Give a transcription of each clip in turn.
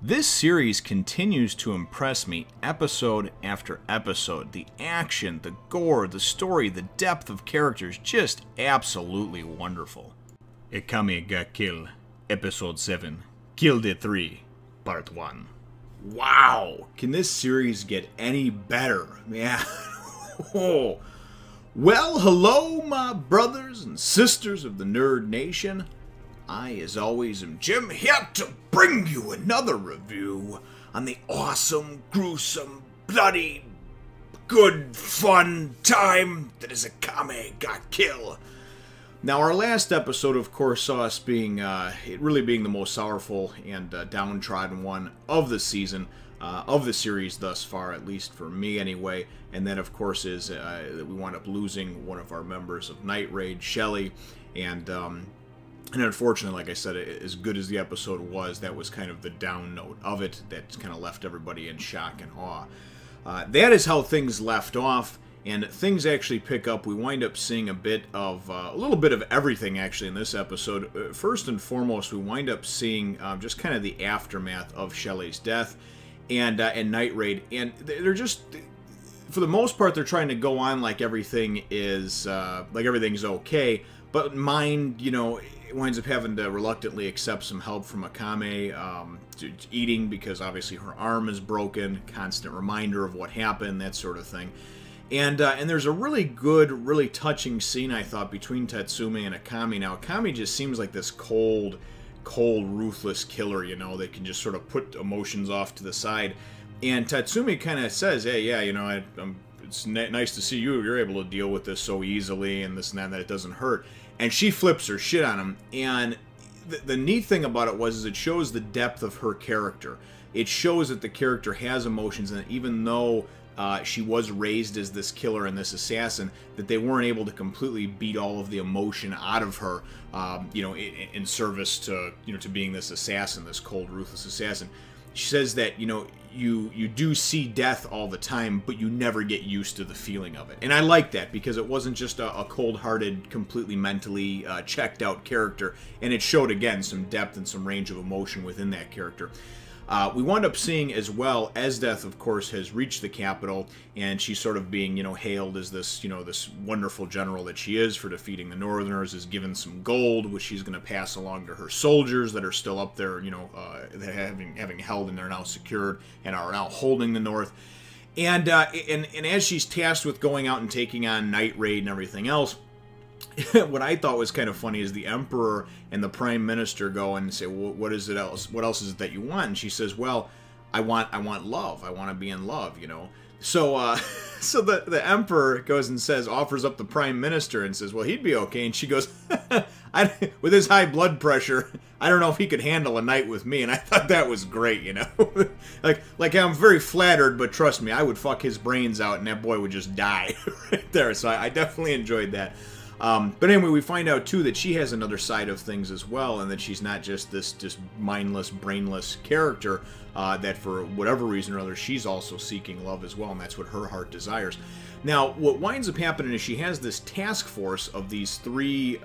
This series continues to impress me episode after episode. The action, the gore, the story, the depth of characters, just absolutely wonderful. Akame ga Kill, Episode 7, Kill the 3, Part 1. Wow! Can this series get any better? Man. Oh. Well, hello, my brothers and sisters of the Nerd Nation. I, as always, am Jim, here to bring you another review on the awesome, gruesome, bloody, good, fun time that is Akame ga Kill. Now, our last episode, of course, saw us being, it really being the most sorrowful and downtrodden one of the season, of the series thus far, at least for me anyway. And then, of course, is that we wound up losing one of our members of Night Raid, Shelly, and unfortunately, like I said, as good as the episode was, that was kind of the down note of it that kind of left everybody in shock and awe. That is how things left off, and things actually pick up. We wind up seeing a little bit of everything actually in this episode. First and foremost, we wind up seeing just kind of the aftermath of Shelly's death and Night Raid, and they're just, for the most part, they're trying to go on like everything is like everything's okay. But mind, you know, it winds up having to reluctantly accept some help from Akame, eating because obviously her arm is broken, constant reminder of what happened, that sort of thing. And there's a really good, really touching scene, I thought, between Tatsume and Akame. Now, Akame just seems like this cold, ruthless killer, you know, that can just sort of put emotions off to the side. And Tatsume kind of says, hey, yeah, you know, it's nice to see you. You're able to deal with this so easily and this and that it doesn't hurt. And she flips her shit on him. And the neat thing about it was it shows the depth of her character. It shows that the character has emotions, and even though she was raised as this killer and this assassin, that they weren't able to completely beat all of the emotion out of her, you know, in service to, you know, to being this assassin, this cold, ruthless assassin. She says that, you know, you do see death all the time, but you never get used to the feeling of it. And I like that, because it wasn't just a cold-hearted, completely mentally checked-out character, and it showed, again, some depth and some range of emotion within that character. We wound up seeing as well, Esdeath, of course, has reached the capital, and she's sort of being, you know, hailed as this, you know, this wonderful general that she is for defeating the Northerners, is given some gold, which she's going to pass along to her soldiers that are still up there, you know, that having held and they're now secured and are now holding the North. And as she's tasked with going out and taking on Night Raid and everything else, what I thought was kind of funny is the Emperor and the Prime Minister go and say, well, what is it else? What else is it that you want? And she says, well, I want love. I want to be in love, you know. So so the Emperor goes and offers up the Prime Minister and says, well, he'd be okay. And she goes, with his high blood pressure, I don't know if he could handle a night with me. And I thought that was great, you know. like I'm very flattered, but trust me, I would fuck his brains out and that boy would just die right there. So I definitely enjoyed that. But anyway, we find out, too, that she has another side of things as well, and that she's not just this just mindless, brainless character, that for whatever reason or other, she's also seeking love as well, and that's what her heart desires. Now, what winds up happening is she has this task force of these three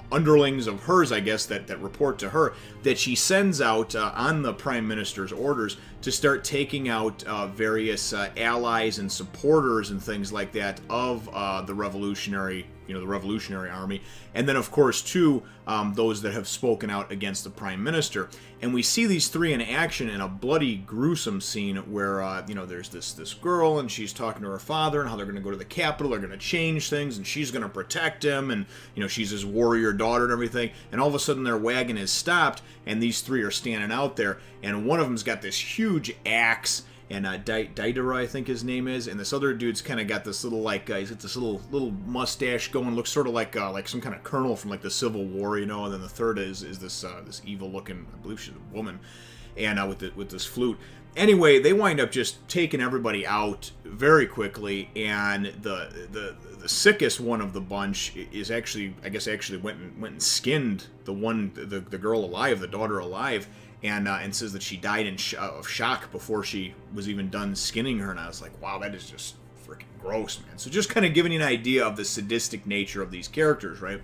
underlings of hers, I guess, that report to her, that she sends out on the Prime Minister's orders to start taking out various allies and supporters and things like that of the revolutionary, you know, the Revolutionary Army, and then, of course, too, those that have spoken out against the Prime Minister. And we see these three in action in a bloody, gruesome scene where, you know, there's this girl, and she's talking to her father, and how they're going to go to the capital, they're going to change things, and she's going to protect him, and, you know, she's his warrior daughter and everything, and all of a sudden their wagon is stopped, and these three are standing out there, and one of them's got this huge axe, and Daidara, I think his name is, and this other dude's kind of got this little, like, he's got this little mustache going, looks sort of like some kind of colonel from, like, the Civil War, you know, and then the third is this evil-looking, I believe she's a woman, and with this flute. Anyway, they wind up just taking everybody out very quickly, and the sickest one of the bunch is actually, I guess, went and skinned the girl alive, the daughter alive, and says that she died of shock before she was even done skinning her. And I was like, wow, that is just freaking gross, man. So just kind of giving you an idea of the sadistic nature of these characters, right?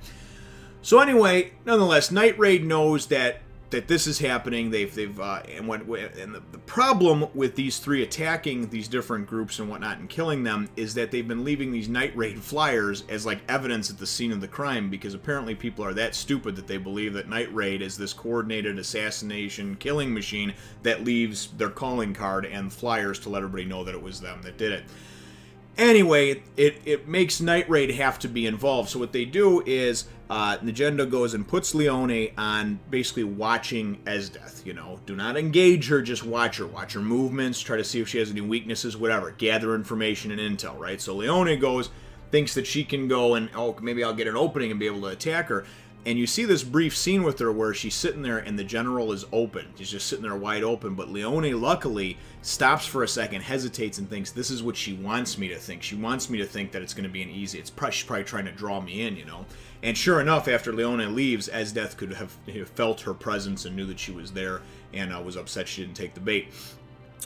So anyway, nonetheless, Night Raid knows that that this is happening. And the problem with these three attacking these different groups and whatnot and killing them is that they've been leaving these night raid flyers as like evidence at the scene of the crime, because apparently people are that stupid that they believe that night raid is this coordinated assassination killing machine that leaves their calling card and flyers to let everybody know that it was them that did it. Anyway, it makes Night Raid have to be involved. So what they do is Nagenda goes and puts Leone on basically watching Esdeath. You know, do not engage her, just watch her. Watch her movements, try to see if she has any weaknesses, whatever. Gather information and intel, right? So Leone goes, thinks that she can go and, oh, maybe I'll get an opening and be able to attack her. And you see this brief scene with her where she's sitting there and the general is open. He's just sitting there wide open. But Leone, luckily, stops for a second, hesitates, and thinks, this is what she wants me to think. She wants me to think that it's going to be an easy... She's probably trying to draw me in, you know? And sure enough, after Leone leaves, Esdeath could have felt her presence and knew that she was there and was upset she didn't take the bait.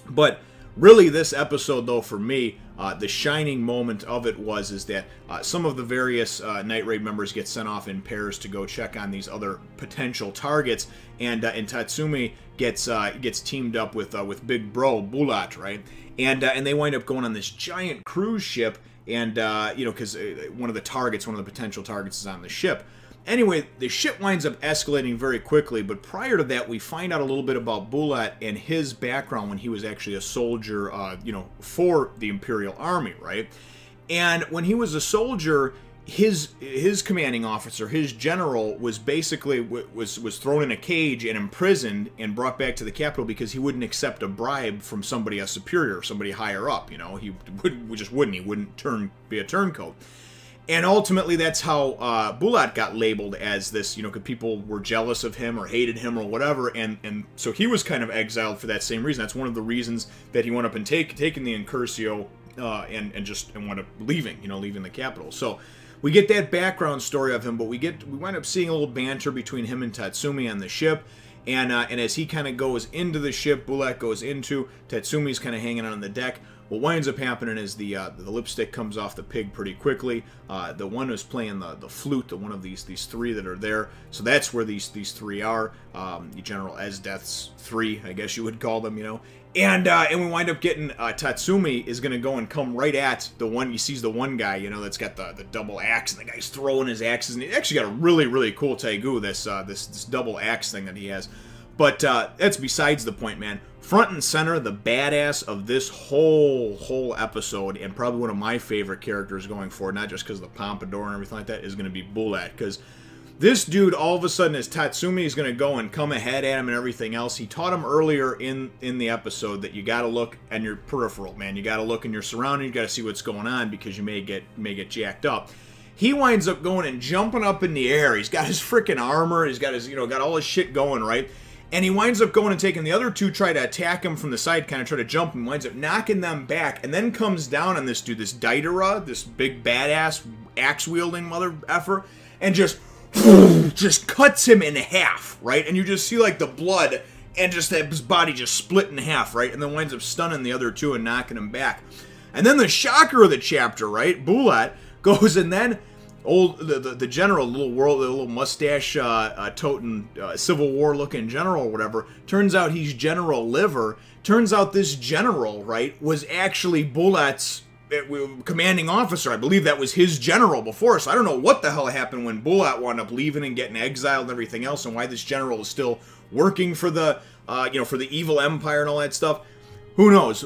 But... really, this episode, though, for me, the shining moment of it is that some of the various Night Raid members get sent off in pairs to go check on these other potential targets, and Tatsumi gets teamed up with Big Bro Bulat, right? And they wind up going on this giant cruise ship, and you know, because one of the potential targets is on the ship. Anyway, the ship winds up escalating very quickly, but prior to that, we find out a little bit about Bulat and his background when he was actually a soldier, you know, for the Imperial Army, right? And when he was a soldier, his commanding officer, his general, was basically was thrown in a cage and imprisoned and brought back to the capital because he wouldn't accept a bribe from somebody, a superior, somebody higher up. You know, he just wouldn't. He wouldn't be a turncoat. And ultimately, that's how Bulat got labeled as this, you know, because people were jealous of him or hated him or whatever, and so he was kind of exiled for that same reason. That's one of the reasons that he went up and taking the Incursio and wound up leaving, you know, leaving the capital. So we get that background story of him, but we wind up seeing a little banter between him and Tatsumi on the ship. And as he kind of goes into the ship, Bulat goes into, Tatsumi's kind of hanging out on the deck. What winds up happening is the lipstick comes off the pig pretty quickly. The one who's playing the flute, the one of these three that are there. So that's where these three are. General Esdeath's three, I guess you would call them, you know. And we wind up getting Tatsumi is going to go and come right at the one. He sees the one guy, you know, that's got the double axe, and the guy's throwing his axes, and he actually got a really cool taigu, this double axe thing that he has. But that's besides the point, man. Front and center, the badass of this whole episode, and probably one of my favorite characters going forward, not just because of the pompadour and everything like that, is going to be Bulat. Because this dude, all of a sudden, as Tatsumi is going to go and come ahead at him and everything else, he taught him earlier in the episode that you got to look at your peripheral, man. You got to look in your surroundings, you got to see what's going on, because you may get jacked up. He winds up going and jumping up in the air. He's got his freaking armor. He's got his, you know, got all his shit going, right? And he winds up going and taking the other two, try to attack him from the side, kind of try to jump, and winds up knocking them back, and then comes down on this dude, this Daidara, this big badass axe-wielding mother effer, and just cuts him in half, right? And you just see, like, the blood, and just his body just split in half, right? And then winds up stunning the other two and knocking him back. And then the shocker of the chapter, right? Bulat goes and then... the general, the little mustache toting Civil War looking general or whatever, turns out he's General Liver. Turns out this general, right, was actually Bulat's commanding officer. I believe that was his general before, so I don't know what the hell happened when Bulat wound up leaving and getting exiled and everything else, and why this general is still working for the you know, for the evil empire and all that stuff. Who knows?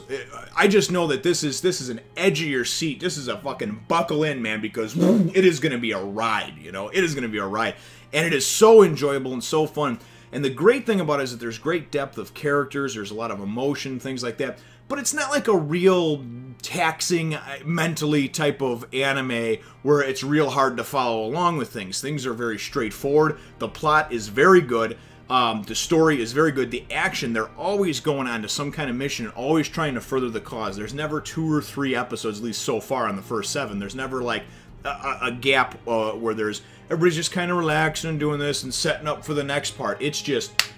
I just know that this is an edge of your seat. This is a fucking buckle in, man, because it is going to be a ride, you know? It is going to be a ride. And it is so enjoyable and so fun. And the great thing about it is that there's great depth of characters. There's a lot of emotion, things like that. But it's not like a real taxing mentally type of anime where it's real hard to follow along with things. Things are very straightforward. The plot is very good. The story is very good. The action, they're always going on to some kind of mission, always trying to further the cause. There's never 2 or 3 episodes, at least so far on the first 7. There's never like a gap where everybody's just kind of relaxing and doing this and setting up for the next part. It's just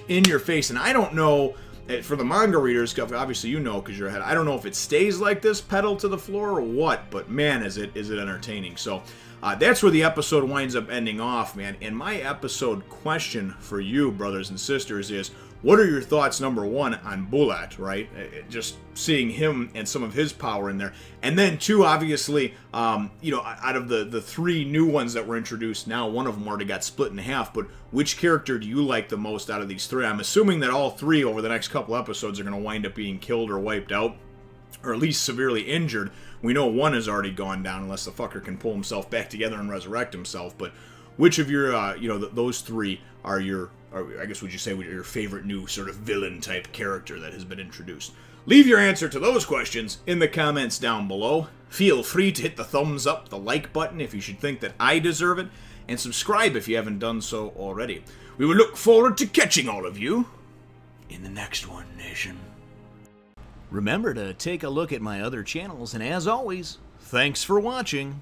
in your face. And I don't know, for the manga readers, obviously you know because you're ahead, I don't know if it stays like this, pedal to the floor or what, but man, is it entertaining. So That's where the episode winds up ending off, man. And my episode question for you, brothers and sisters, is what are your thoughts, number one, on Bulat, right? Just seeing him and some of his power in there. And then, two, obviously, you know, out of the three new ones that were introduced now, one of them already got split in half, but which character do you like the most out of these three? I'm assuming that all three over the next couple episodes are going to wind up being killed or wiped out, or at least severely injured. We know one has already gone down, unless the fucker can pull himself back together and resurrect himself. But which of your, you know, those three are your, or I guess would you say your favorite new sort of villain-type character that has been introduced? Leave your answer to those questions in the comments down below. Feel free to hit the thumbs up, the like button if you should think that I deserve it, and subscribe if you haven't done so already. We will look forward to catching all of you in the next one, Nation. Remember to take a look at my other channels, and as always, thanks for watching.